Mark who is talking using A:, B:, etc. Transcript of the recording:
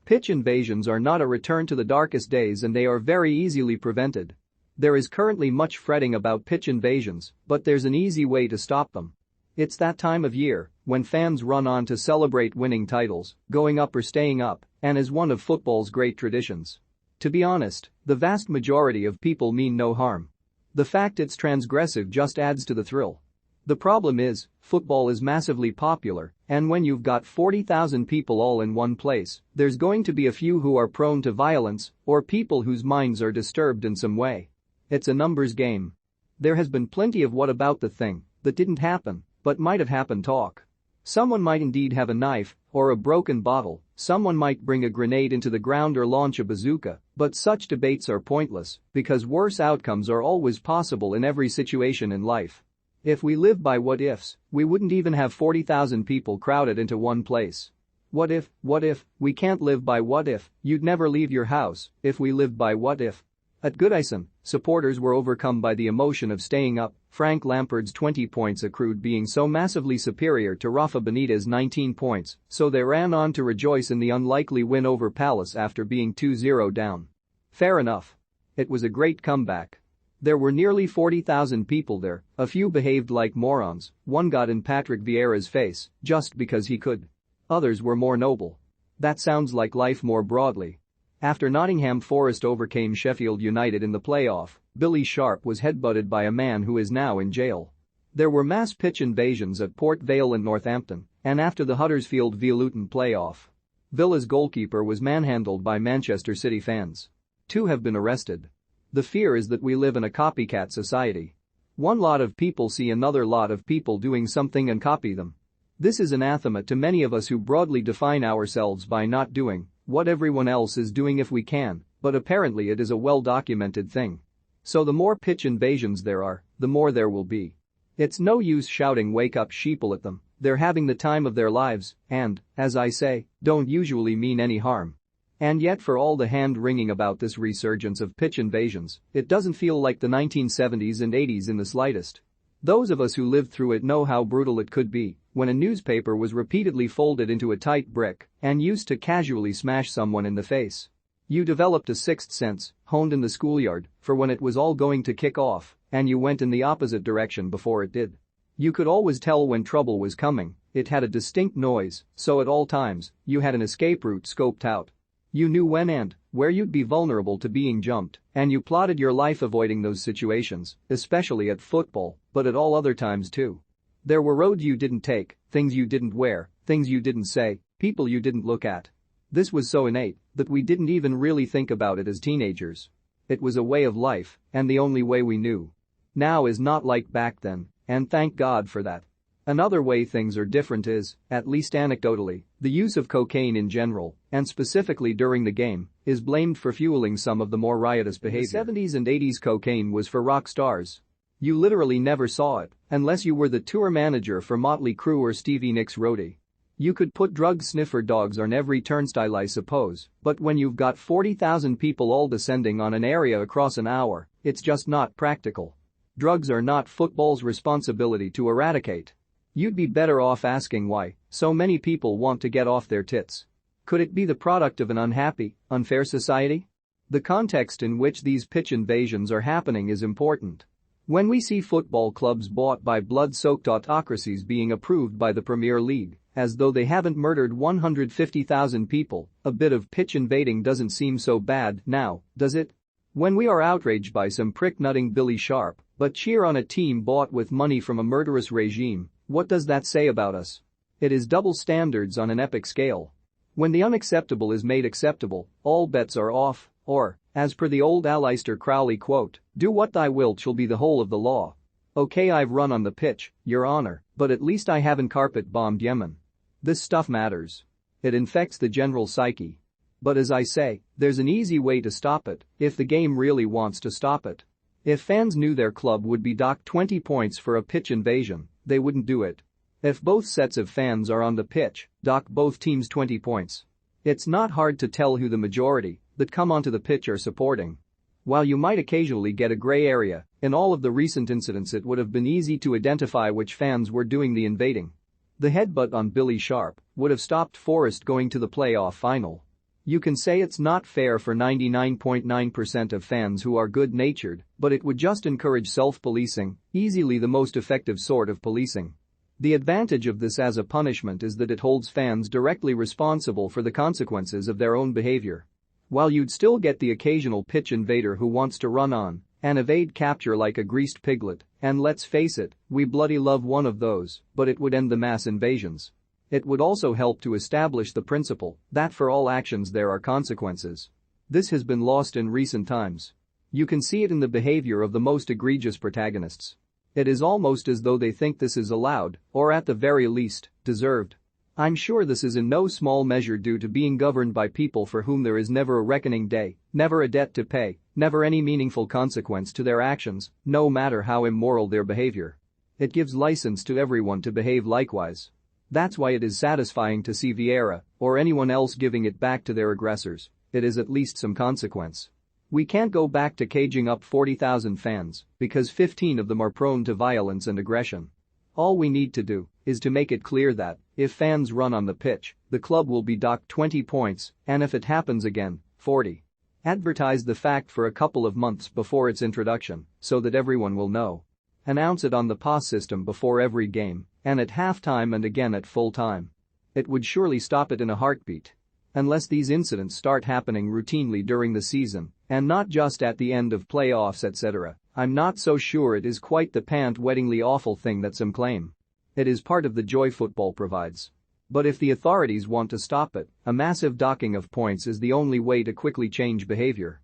A: Pitch invasions are not a return to the darkest days and they are very easily prevented. There is currently much fretting about pitch invasions, but there's an easy way to stop them. It's that time of year when fans run on to celebrate winning titles, going up or staying up, and is one of football's great traditions. To be honest, the vast majority of people mean no harm. The fact it's transgressive just adds to the thrill. The problem is, football is massively popular, and when you've got 40,000 people all in one place, there's going to be a few who are prone to violence or people whose minds are disturbed in some way. It's a numbers game. There has been plenty of what about the thing that didn't happen but might have happened talk. Someone might indeed have a knife or a broken bottle, someone might bring a grenade into the ground or launch a bazooka, but such debates are pointless because worse outcomes are always possible in every situation in life. If we live by what ifs, we wouldn't even have 40,000 people crowded into one place. What if, we can't live by what if, you'd never leave your house if we lived by what if. At Goodison, supporters were overcome by the emotion of staying up, Frank Lampard's 20 points accrued being so massively superior to Rafa Benitez's 19 points, so they ran on to rejoice in the unlikely win over Palace after being 2-0 down. Fair enough. It was a great comeback. There were nearly 40,000 people there, a few behaved like morons, one got in Patrick Vieira's face just because he could. Others were more noble. That sounds like life more broadly. After Nottingham Forest overcame Sheffield United in the playoff, Billy Sharp was headbutted by a man who is now in jail. There were mass pitch invasions at Port Vale and Northampton, and after the Huddersfield v Luton playoff, Villa's goalkeeper was manhandled by Manchester City fans. 2 have been arrested. The fear is that we live in a copycat society. One lot of people see another lot of people doing something and copy them. This is anathema to many of us who broadly define ourselves by not doing what everyone else is doing if we can, but apparently it is a well-documented thing. So the more pitch invasions there are, the more there will be. It's no use shouting wake up sheeple at them, they're having the time of their lives and, as I say, don't usually mean any harm. And yet for all the hand-wringing about this resurgence of pitch invasions, it doesn't feel like the 1970s and 80s in the slightest. Those of us who lived through it know how brutal it could be when a newspaper was repeatedly folded into a tight brick and used to casually smash someone in the face. You developed a sixth sense, honed in the schoolyard, for when it was all going to kick off, and you went in the opposite direction before it did. You could always tell when trouble was coming, it had a distinct noise, so at all times, you had an escape route scoped out. You knew when and where you'd be vulnerable to being jumped, and you plotted your life avoiding those situations, especially at football, but at all other times too. There were roads you didn't take, things you didn't wear, things you didn't say, people you didn't look at. This was so innate that we didn't even really think about it as teenagers. It was a way of life, and the only way we knew. Now is not like back then, and thank God for that. Another way things are different is, at least anecdotally, the use of cocaine in general, and specifically during the game, is blamed for fueling some of the more riotous behavior. In the 70s and 80s cocaine was for rock stars. You literally never saw it, unless you were the tour manager for Motley Crue or Stevie Nicks' roadie. You could put drug sniffer dogs on every turnstile I suppose, but when you've got 40,000 people all descending on an area across an hour, it's just not practical. Drugs are not football's responsibility to eradicate. You'd be better off asking why so many people want to get off their tits. Could it be the product of an unhappy, unfair society? The context in which these pitch invasions are happening is important. When we see football clubs bought by blood-soaked autocracies being approved by the Premier League, as though they haven't murdered 150,000 people, a bit of pitch invading doesn't seem so bad now, does it? When we are outraged by some prick-nutting Billy Sharp, but cheer on a team bought with money from a murderous regime, what does that say about us? It is double standards on an epic scale. When the unacceptable is made acceptable, all bets are off, or, as per the old Aleister Crowley quote, do what thy wilt shall be the whole of the law. Okay, I've run on the pitch, Your Honor, but at least I haven't carpet-bombed Yemen. This stuff matters. It infects the general psyche. But as I say, there's an easy way to stop it if the game really wants to stop it. If fans knew their club would be docked 20 points for a pitch invasion, they wouldn't do it. If both sets of fans are on the pitch, dock both teams 20 points. It's not hard to tell who the majority that come onto the pitch are supporting. While you might occasionally get a gray area, in all of the recent incidents it would have been easy to identify which fans were doing the invading. The headbutt on Billy Sharp would have stopped Forest going to the playoff final. You can say it's not fair for 99.9% of fans who are good-natured, but it would just encourage self-policing, easily the most effective sort of policing. The advantage of this as a punishment is that it holds fans directly responsible for the consequences of their own behavior. While you'd still get the occasional pitch invader who wants to run on and evade capture like a greased piglet, and let's face it, we bloody love one of those, but it would end the mass invasions. It would also help to establish the principle that for all actions there are consequences. This has been lost in recent times. You can see it in the behavior of the most egregious protagonists. It is almost as though they think this is allowed, or at the very least, deserved. I'm sure this is in no small measure due to being governed by people for whom there is never a reckoning day, never a debt to pay, never any meaningful consequence to their actions, no matter how immoral their behavior. It gives license to everyone to behave likewise. That's why it is satisfying to see Vieira or anyone else giving it back to their aggressors. It is at least some consequence. We can't go back to caging up 40,000 fans because 15 of them are prone to violence and aggression. All we need to do is to make it clear that if fans run on the pitch, the club will be docked 20 points, and if it happens again, 40. Advertise the fact for a couple of months before its introduction so that everyone will know. Announce it on the POS system before every game and at halftime and again at full time. It would surely stop it in a heartbeat. Unless these incidents start happening routinely during the season and not just at the end of playoffs etc., I'm not so sure it is quite the pant-wettingly awful thing that some claim. It is part of the joy football provides. But if the authorities want to stop it, a massive docking of points is the only way to quickly change behavior.